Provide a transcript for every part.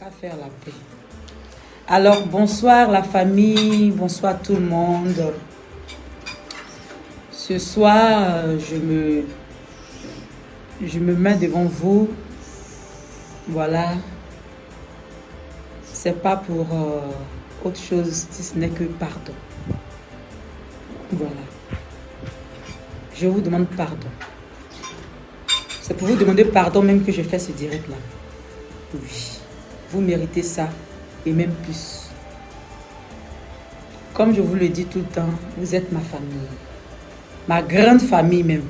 pas faire la paix. Alors, bonsoir la famille, bonsoir tout le monde. Ce soir, je me mets devant vous. Voilà. C'est pas pour autre chose, si ce n'est que pardon. Voilà. Je vous demande pardon. C'est pour vous demander pardon même que je fais ce direct-là. Oui. Vous méritez ça et même plus. Comme je vous le dis tout le temps, vous êtes ma famille. Ma grande famille même.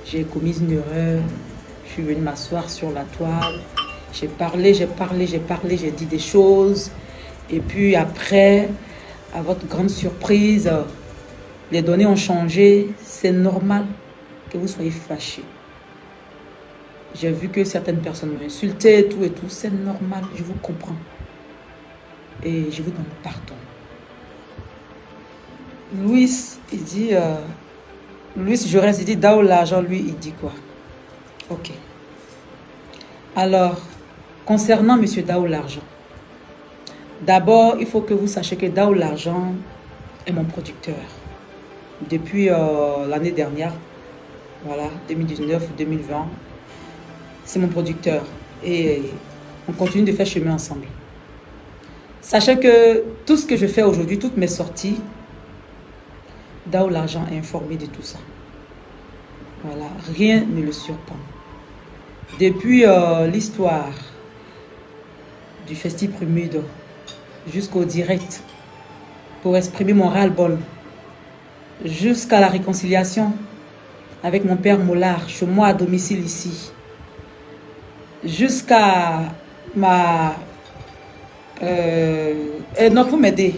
J'ai commis une erreur. Je suis venue m'asseoir sur la toile. J'ai parlé, j'ai dit des choses. Et puis après, à votre grande surprise, les données ont changé. C'est normal que vous soyez fâchés. J'ai vu que certaines personnes m'ont insulté et tout. C'est normal, je vous comprends. Et je vous demande pardon. Louis, il dit... Louis Jaurès, il dit Dao l'argent, lui, il dit quoi? Ok. Alors, concernant M. Dao l'argent, d'abord, il faut que vous sachiez que Dao l'argent est mon producteur. Depuis l'année dernière, voilà, 2019 ou 2020, c'est mon producteur. Et on continue de faire chemin ensemble. Sachez que tout ce que je fais aujourd'hui, toutes mes sorties, Dao l'argent est informé de tout ça. Voilà, rien ne le surprend. Depuis l'histoire du Festi Prumude jusqu'au direct pour exprimer mon ras-le-bol, jusqu'à la réconciliation avec mon père Mollard, chez moi à domicile ici, jusqu'à ma... non, vous m'aider.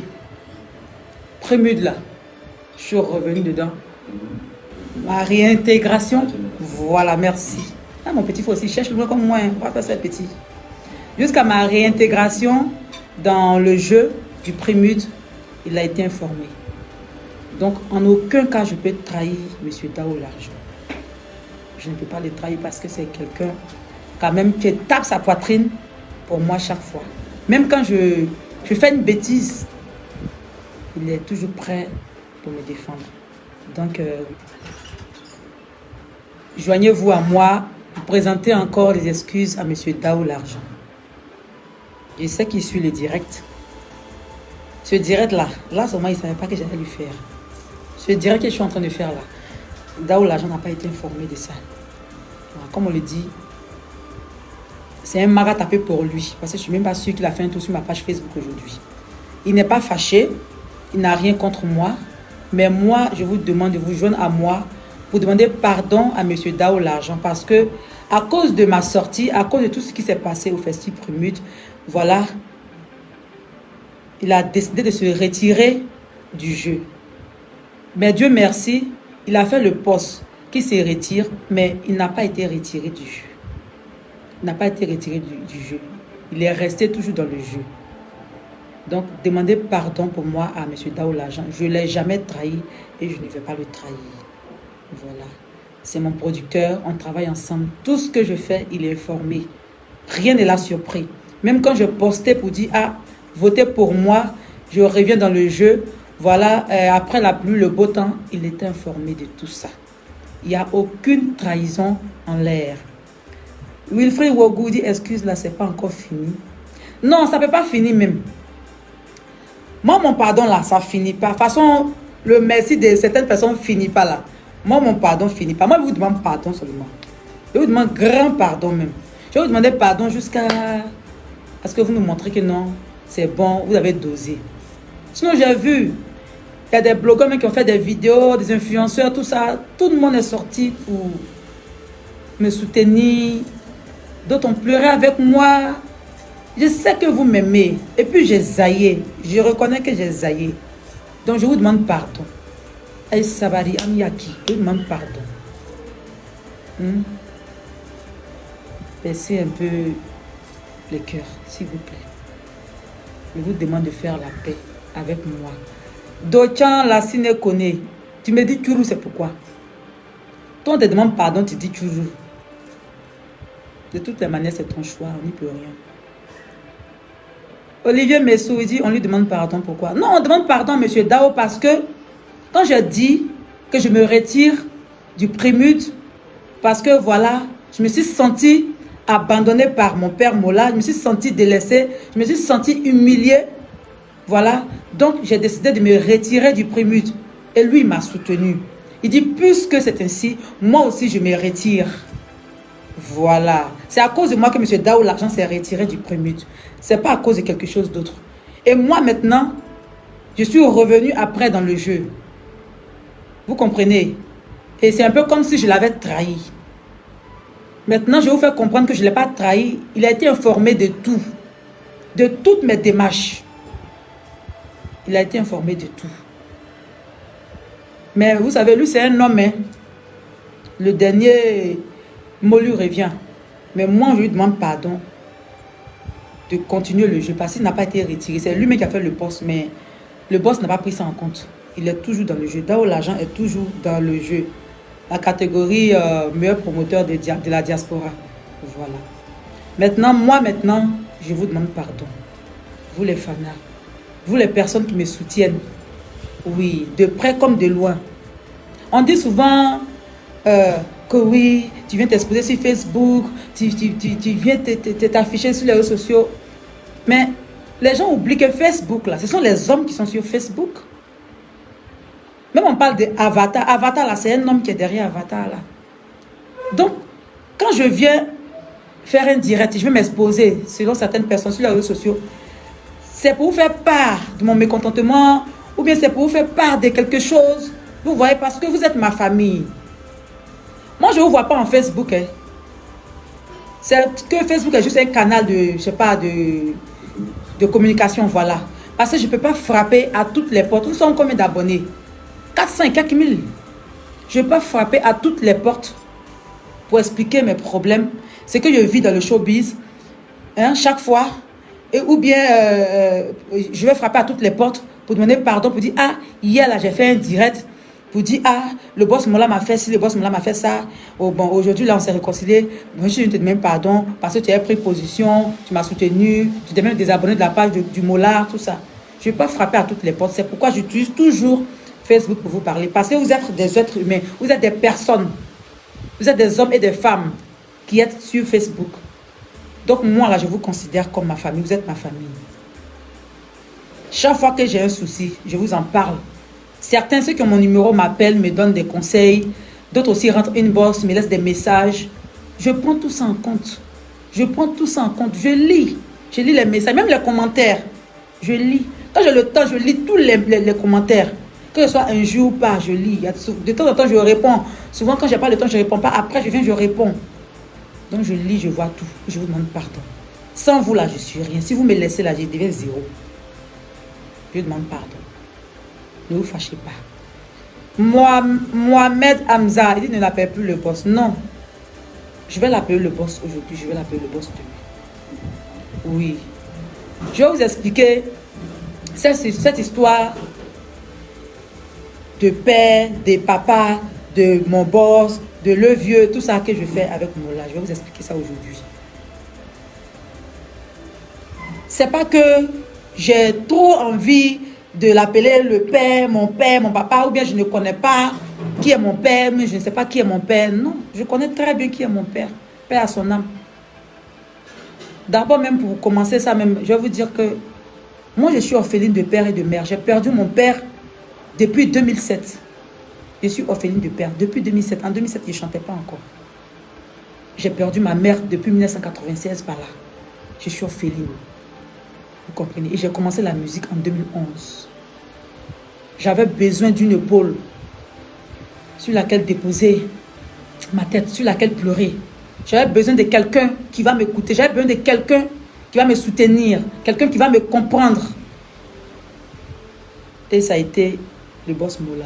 Prémude là. Je suis revenue dedans. Ma réintégration. Voilà, merci. Ah, mon petit, faut aussi cherche le moins comme moi. On va faire ça petit. Jusqu'à ma réintégration dans le jeu du Prémude, il a été informé. Donc, en aucun cas, je peux trahir M. Dao l'argent. Je ne peux pas le trahir parce que c'est quelqu'un, quand même, qui tape sa poitrine pour moi chaque fois. Même quand je fais une bêtise, il est toujours prêt pour me défendre. Donc, joignez-vous à moi pour présenter encore les excuses à M. Dao l'argent. Je sais qu'il suit le direct. Ce direct-là, seulement il ne savait pas que j'allais lui faire. Ce direct que je suis en train de faire là, Dao l'argent n'a pas été informé de ça. Alors, comme on le dit, c'est un marat tapé pour lui. Parce que je ne suis même pas sûre qu'il a fait un tour sur ma page Facebook aujourd'hui. Il n'est pas fâché. Il n'a rien contre moi. Mais moi, je vous demande de vous joindre à moi pour demander pardon à M. Dao l'argent. Parce que, à cause de ma sortie, à cause de tout ce qui s'est passé au Festi Prumude, voilà, il a décidé de se retirer du jeu. Mais Dieu merci, il a fait le poste qui se retire, mais il n'a pas été retiré du jeu. Il n'a pas été retiré du jeu. Il est resté toujours dans le jeu. Donc, demandez pardon pour moi à M. Dao l'argent. Je ne l'ai jamais trahi et je ne vais pas le trahir. Voilà. C'est mon producteur, on travaille ensemble. Tout ce que je fais, il est informé. Rien ne l'a surpris. Même quand je postais pour dire, ah, votez pour moi, je reviens dans le jeu. Voilà, après la pluie, le beau temps, il est informé de tout ça. Il n'y a aucune trahison en l'air. Wilfried Wogou dit, excuse là, c'est pas encore fini. Non, ça ne peut pas finir même. Moi, mon pardon là, ça finit pas. De toute façon, le merci de certaines personnes ne finit pas là. Moi, mon pardon finit pas. Moi, je vous demande pardon seulement. Je vous demande grand pardon même. Je vais vous demander pardon jusqu'à ce que vous me montrez que non, c'est bon, vous avez dosé. Sinon, j'ai vu, il y a des blogueurs qui ont fait des vidéos, des influenceurs, tout ça. Tout le monde est sorti pour me soutenir. D'autres ont pleuré avec moi. Je sais que vous m'aimez. Et puis j'ai zaillé. Je reconnais que j'ai zaillé. Donc je vous demande pardon. Aïe Sabari Amiyaki, je vous demande pardon. Baissez un peu les cœurs, s'il vous plaît. Je vous demande de faire la paix avec moi. Dochan la sine connaît. Tu me dis Tchourou, c'est pourquoi? Toi, on te demande pardon, tu dis Tchourou. De toutes les manières, c'est ton choix, on n'y peut rien. Olivier Messou, il dit, on lui demande pardon, pourquoi? Non, on demande pardon, monsieur Dao, parce que quand je dis que je me retire du prémude, parce que voilà, je me suis sentie abandonnée par mon père Mola, je me suis sentie délaissée, je me suis sentie humiliée, voilà. Donc, j'ai décidé de me retirer du prémude. Et lui, il m'a soutenu. Il dit, puisque c'est ainsi, moi aussi, je me retire. Voilà. C'est à cause de moi que M. Dao, l'argent s'est retiré du prémude. Ce n'est pas à cause de quelque chose d'autre. Et moi, maintenant, je suis revenu après dans le jeu. Vous comprenez? Et c'est un peu comme si je l'avais trahi. Maintenant, je vais vous faire comprendre que je ne l'ai pas trahi. Il a été informé de tout. De toutes mes démarches. Il a été informé de tout. Mais vous savez, lui, c'est un homme. Hein. Le dernier mot lui revient. Mais moi, je lui demande pardon de continuer le jeu parce qu'il n'a pas été retiré. C'est lui-même qui a fait le boss, mais le boss n'a pas pris ça en compte. Il est toujours dans le jeu. Dao l'argent est toujours dans le jeu. La catégorie meilleur promoteur de la diaspora. Voilà. Maintenant, je vous demande pardon. Vous les fanas. Vous les personnes qui me soutiennent. Oui, de près comme de loin. On dit souvent que oui, tu viens t'exposer sur Facebook, tu viens t'afficher sur les réseaux sociaux. Mais les gens oublient que Facebook, là, ce sont les hommes qui sont sur Facebook. Même on parle d'Avatar. Avatar, là, c'est un homme qui est derrière Avatar, là. Donc, quand je viens faire un direct, je vais m'exposer selon certaines personnes sur les réseaux sociaux, c'est pour vous faire part de mon mécontentement ou bien c'est pour vous faire part de quelque chose. Vous voyez, parce que vous êtes ma famille. Moi, je ne vous vois pas en Facebook. Hein. C'est que Facebook est juste un canal de, je sais pas, de communication, voilà. Parce que je ne peux pas frapper à toutes les portes. Nous sommes combien d'abonnés? 400 et quelques mille. Je ne peux pas frapper à toutes les portes pour expliquer mes problèmes. Ce que je vis dans le showbiz, hein, chaque fois. Et, ou bien, je vais frapper à toutes les portes pour demander pardon, pour dire, ah, hier, là, j'ai fait un direct. Pour dire, ah, le boss Mola m'a fait ci, le boss Mola m'a fait ça. Oh, bon, aujourd'hui, là, on s'est réconcilié. Moi, je te demande pardon parce que tu as pris position, tu m'as soutenu, tu t'es même désabonné de la page du Mola, tout ça. Je ne vais pas frapper à toutes les portes. C'est pourquoi j'utilise toujours Facebook pour vous parler. Parce que vous êtes des êtres humains, vous êtes des personnes. Vous êtes des hommes et des femmes qui êtes sur Facebook. Donc, moi, là, je vous considère comme ma famille. Vous êtes ma famille. Chaque fois que j'ai un souci, je vous en parle. Certains, ceux qui ont mon numéro, m'appellent, me donnent des conseils. D'autres aussi rentrent inbox, me laissent des messages. Je prends tout ça en compte. Je prends tout ça en compte. Je lis. Je lis les messages, même les commentaires. Je lis. Quand j'ai le temps, je lis tous les commentaires. Que ce soit un jour ou pas, je lis. De temps en temps, je réponds. Souvent, quand je n'ai pas le temps, je ne réponds pas. Après, je viens, je réponds. Donc, je lis, je vois tout. Je vous demande pardon. Sans vous, là, je ne suis rien. Si vous me laissez là, je deviens zéro. Je demande pardon. Ne vous fâchez pas. Mohamed Hamza, il dit ne l'appelle plus le boss. Non. Je vais l'appeler le boss aujourd'hui. Je vais l'appeler le boss demain. Oui. Je vais vous expliquer cette histoire de père, de papa, de mon boss, de le vieux, tout ça que je fais avec Mola. Je vais vous expliquer ça aujourd'hui. C'est pas que j'ai trop envie de l'appeler le père, mon papa, ou bien je ne connais pas qui est mon père, mais je ne sais pas qui est mon père. Non, je connais très bien qui est mon père. Père à son âme. D'abord, même pour commencer ça, même, je vais vous dire que moi, je suis orpheline de père et de mère. J'ai perdu mon père depuis 2007. Je suis orpheline de père depuis 2007. En 2007, je ne chantais pas encore. J'ai perdu ma mère depuis 1996 par là. Je suis orpheline. Vous comprenez? Et j'ai commencé la musique en 2011. J'avais besoin d'une épaule sur laquelle déposer ma tête, sur laquelle pleurer. J'avais besoin de quelqu'un qui va m'écouter. J'avais besoin de quelqu'un qui va me soutenir. Quelqu'un qui va me comprendre. Et ça a été le boss Mola.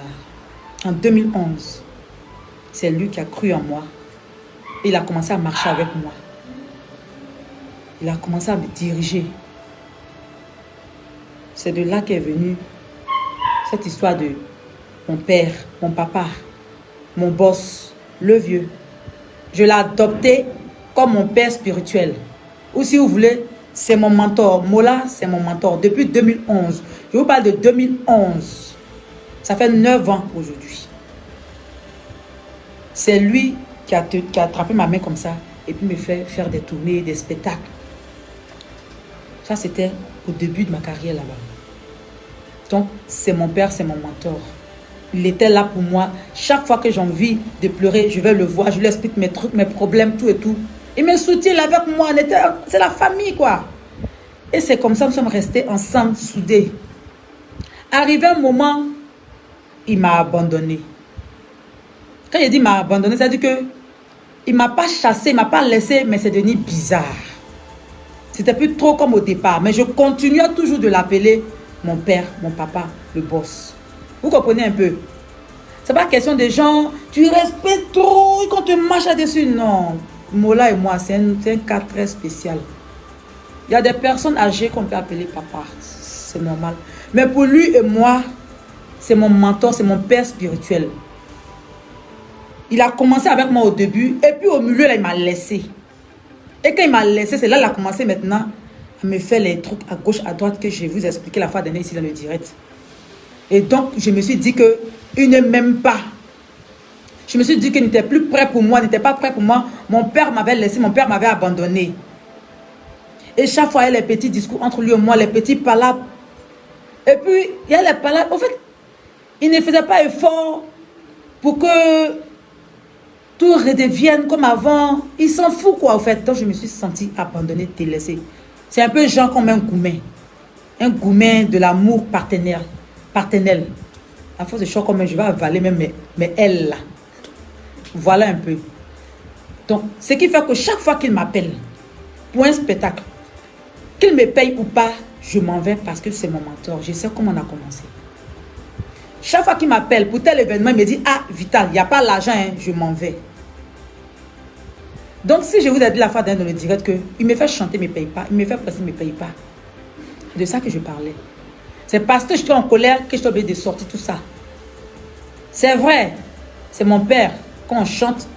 En 2011, c'est lui qui a cru en moi. Et il a commencé à marcher avec moi. Il a commencé à me diriger. C'est de là qu'est venue cette histoire de mon père, mon papa, mon boss, le vieux. Je l'ai adopté comme mon père spirituel. Ou si vous voulez, c'est mon mentor. Mola, c'est mon mentor depuis 2011. Je vous parle de 2011. Ça fait 9 ans aujourd'hui. C'est lui qui a attrapé ma main comme ça et puis me fait faire des tournées, des spectacles. Ça, c'était au début de ma carrière là-bas. Donc, c'est mon père, c'est mon mentor. Il était là pour moi. Chaque fois que j'ai envie de pleurer, je vais le voir, je lui explique mes trucs, mes problèmes, tout et tout. Il me soutient avec moi. C'est la famille, quoi. Et c'est comme ça que nous sommes restés ensemble, soudés. Arrivé un moment, il m'a abandonné. Quand il dit m'a abandonné, ça veut dire que il ne m'a pas chassé, il ne m'a pas laissé, mais c'est devenu bizarre. C'était plus trop comme au départ. Mais je continuais toujours de l'appeler mon père, mon papa, le boss. Vous comprenez un peu? C'est pas question des gens, tu respectes trop quand tu marches là-dessus. Non. Mola et moi, c'est un cas très spécial. Il y a des personnes âgées qu'on peut appeler papa. C'est normal. Mais pour lui et moi, c'est mon mentor, c'est mon père spirituel. Il a commencé avec moi au début. Et puis au milieu, là, il m'a laissé. Et quand il m'a laissé, c'est là qu'il a commencé maintenant à me faire les trucs à gauche, à droite que je vais vous expliquer la fois dernière ici dans le direct. Et donc, je me suis dit qu'il ne m'aime pas. Je me suis dit qu'il n'était plus prêt pour moi, n'était pas prêt pour moi. Mon père m'avait laissé, mon père m'avait abandonné. Et chaque fois, il y a les petits discours entre lui et moi, les petits palabres. Et puis, il y a les palabres. En fait, il ne faisait pas effort pour que tout redevienne comme avant. Il s'en fout, quoi, en fait. Donc, je me suis sentie abandonnée, délaissée. C'est un peu genre comme un goumen. Un goumen de l'amour partenaire. Parternel. À force de choc comme je vais avaler même mes ailes là. Voilà un peu. Donc, ce qui fait que chaque fois qu'il m'appelle pour un spectacle, qu'il me paye ou pas, je m'en vais parce que c'est mon mentor. Je sais comment on a commencé. Chaque fois qu'il m'appelle pour tel événement, il me dit, ah, Vital, il n'y a pas l'argent, hein, je m'en vais. Donc, si je vous ai dit la fois dernière dans le direct qu'il me fait chanter, il ne me paye pas. Il me fait passer, il ne me paye pas. C'est de ça que je parlais. C'est parce que je suis en colère que je suis obligée de sortir tout ça. C'est vrai. C'est mon père. Quand on chante,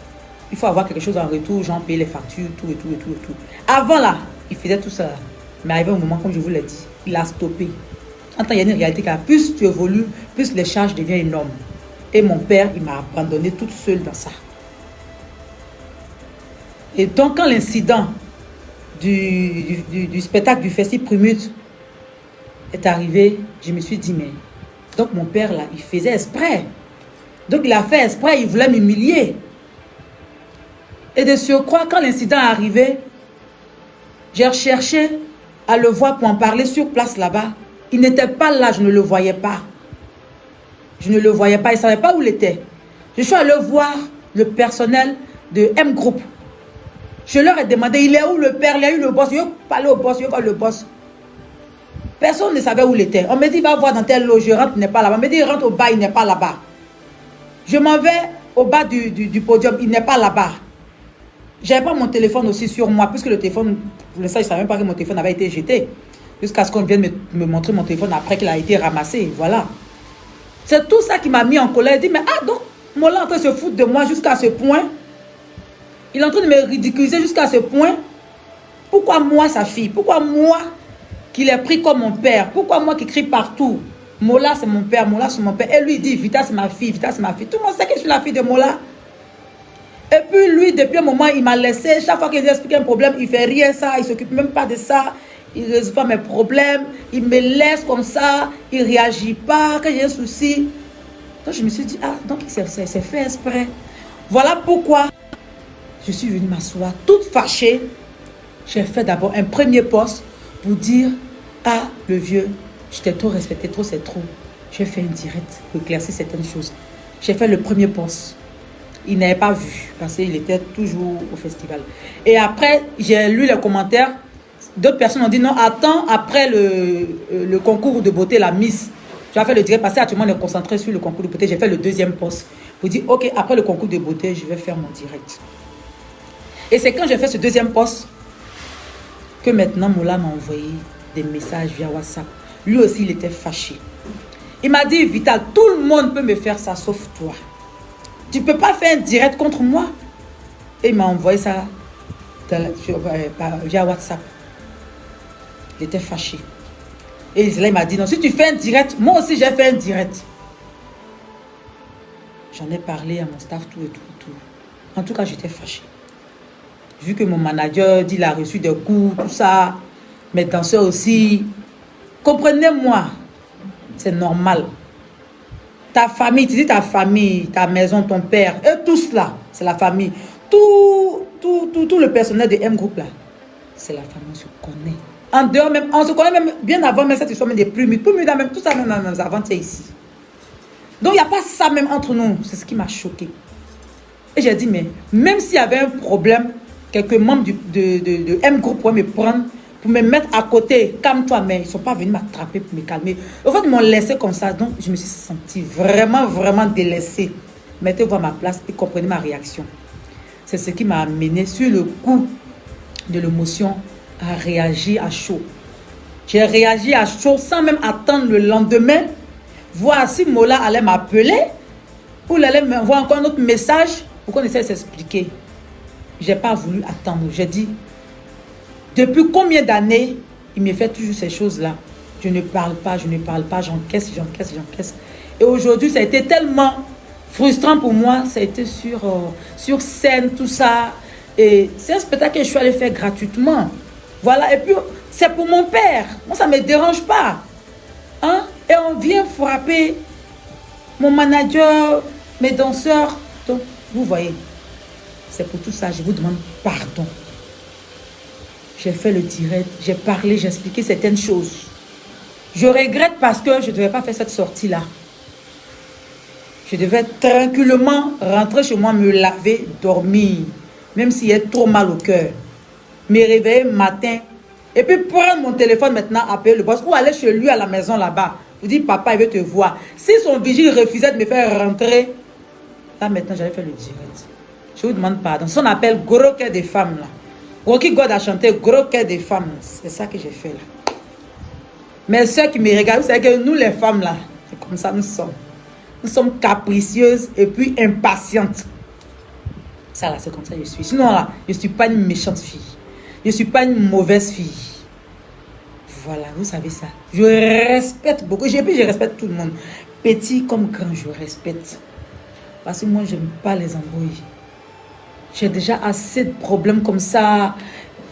il faut avoir quelque chose en retour, genre payer les factures, tout et tout et tout et tout. Avant là, il faisait tout ça. Mais arrivé au moment, comme je vous l'ai dit, il a stoppé. En tant qu'il y a une réalité, car plus tu évolues, plus les charges deviennent énormes. Et mon père, il m'a abandonnée toute seule dans ça. Et donc, quand l'incident du spectacle du Festival Primute est arrivé, je me suis dit, mais... Donc, mon père, là, il faisait exprès. Donc, il a fait exprès, il voulait m'humilier. Et de surcroît, quand l'incident est arrivé, j'ai recherché à le voir pour en parler sur place là-bas. Il n'était pas là, je ne le voyais pas. Je ne le voyais pas, il ne savait pas où il était. Je suis allé voir le personnel de M Group. Je leur ai demandé, il est où le père? Il y a eu le boss. Je veux parler au boss, je veux voir le boss. Personne ne savait où il était. On me dit, va voir dans tel lot, je rentre, il n'est pas là-bas. On me dit, il rentre au bas, il n'est pas là-bas. Je m'en vais au bas du podium, il n'est pas là-bas. Je n'avais pas mon téléphone aussi sur moi, puisque le téléphone, pour l'instant, je ne savais même pas que mon téléphone avait été jeté. Jusqu'à ce qu'on vienne me montrer mon téléphone après qu'il a été ramassé. Voilà. C'est tout ça qui m'a mis en colère. Il dit, mais ah, donc, Mola est en train de se foutre de moi jusqu'à ce point. Il est en train de me ridiculiser jusqu'à ce point. Pourquoi moi, sa fille? Pourquoi moi, qu'il est pris comme mon père? Pourquoi moi qui crie partout? Mola, c'est mon père, Mola, c'est mon père. Et lui, il dit, Vita, c'est ma fille, Vita, c'est ma fille. Tout le monde sait que je suis la fille de Mola. Et puis, lui, depuis un moment, il m'a laissé. Chaque fois qu'il explique un problème, il fait rien ça. Il ne s'occupe même pas de ça. Il ne résout pas mes problèmes. Il me laisse comme ça. Il ne réagit pas. Quand j'ai un souci. Donc, je me suis dit, ah, donc, c'est fait exprès. Voilà pourquoi je suis venue m'asseoir toute fâchée. J'ai fait d'abord un premier poste pour dire, ah, le vieux, je t'ai trop respecté, trop, c'est trop. J'ai fait une direct pour éclaircir certaines choses. J'ai fait le premier poste. Il n'avait pas vu parce qu'il était toujours au festival. Et après, j'ai lu les commentaires. D'autres personnes ont dit non, attends, après le concours de beauté, la Miss. Tu as fait le direct parce que actuellement on est concentré sur le concours de beauté. J'ai fait le deuxième poste pour dire ok, après le concours de beauté, je vais faire mon direct. Et c'est quand j'ai fait ce deuxième poste que maintenant Mola m'a envoyé des messages via WhatsApp. Lui aussi, il était fâché. Il m'a dit, Vital, tout le monde peut me faire ça sauf toi. Tu ne peux pas faire un direct contre moi. Et il m'a envoyé ça via WhatsApp. Il était fâché. Et là, il m'a dit, non, si tu fais un direct, moi aussi j'ai fait un direct. J'en ai parlé à mon staff, tout et tout, tout. En tout cas, j'étais fâché. Vu que mon manager dit qu'il a reçu des coups, tout ça, mes danseurs aussi. Comprenez-moi, c'est normal. Ta famille, tu dis ta famille, ta maison, ton père, et tout cela, c'est la famille. Tout le personnel de M-Group là, c'est la famille, on se connaît. En dehors même, on se connaît même bien avant même cette histoire même des plumes, même tout ça même avant c'est ici. Donc il n'y a pas ça même entre nous, c'est ce qui m'a choqué. Et j'ai dit, mais même s'il y avait un problème, quelques membres de M-Group pourraient me prendre, pour me mettre à côté, calme-toi, mais ils ne sont pas venus m'attraper pour me calmer. En fait, ils m'ont laissé comme ça, donc je me suis sentie vraiment, vraiment délaissée. Mettez-vous à ma place et comprenez ma réaction. C'est ce qui m'a amené sur le coup de l'émotion à réagir à chaud. J'ai réagi à chaud sans même attendre le lendemain, voir si Mola allait m'appeler ou il allait m'envoyer encore un autre message pour qu'on essaie de s'expliquer. Je n'ai pas voulu attendre. J'ai dit, depuis combien d'années il me fait toujours ces choses-là? Je ne parle pas, j'encaisse. Et aujourd'hui, ça a été tellement frustrant pour moi. Ça a été sur scène, tout ça. Et c'est un spectacle que je suis allée faire gratuitement. Voilà, et puis c'est pour mon père. Moi, ça ne me dérange pas. Hein? Et on vient frapper mon manager, mes danseurs. Donc, vous voyez, c'est pour tout ça, je vous demande pardon. J'ai fait le direct, j'ai parlé, j'ai expliqué certaines choses. Je regrette parce que je ne devais pas faire cette sortie-là. Je devais tranquillement rentrer chez moi, me laver, dormir. Même s'il y a trop mal au cœur. Me réveiller matin. Et puis prendre mon téléphone maintenant, appeler le boss. Ou aller chez lui à la maison là-bas. Vous dites, papa, il veut te voir. Si son vigile refusait de me faire rentrer, là maintenant, j'allais faire le direct. Je vous demande pardon. Ça, on appelle gros cœur des femmes là. Rocky God a chanté gros cœur des femmes. C'est ça que j'ai fait là. Mais ceux qui me regardent, vous savez que nous les femmes là, c'est comme ça nous sommes. Nous sommes capricieuses et puis impatientes. Ça là, c'est comme ça que je suis. Sinon là, je ne suis pas une méchante fille. Je ne suis pas une mauvaise fille. Voilà, vous savez ça. Je respecte beaucoup. Et puis je respecte tout le monde. Petit comme grand, je respecte. Parce que moi, je n'aime pas les embrouilles. J'ai déjà assez de problèmes comme ça.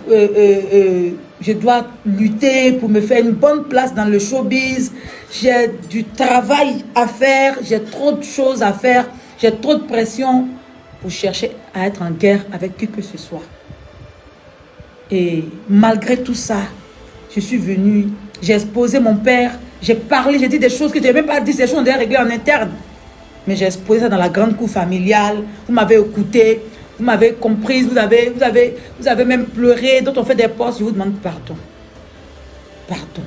Je dois lutter pour me faire une bonne place dans le showbiz. J'ai du travail à faire. J'ai trop de choses à faire. J'ai trop de pression pour chercher à être en guerre avec qui que ce soit. Et malgré tout ça, je suis venue. J'ai exposé mon père. J'ai parlé, j'ai dit des choses que je n'ai même pas dit. Ces choses on devait régler en interne. Mais j'ai exposé ça dans la grande cour familiale. Vous m'avez écouté. Vous m'avez comprise, vous avez même pleuré, d'autres ont fait des postes, je vous demande pardon. Pardon.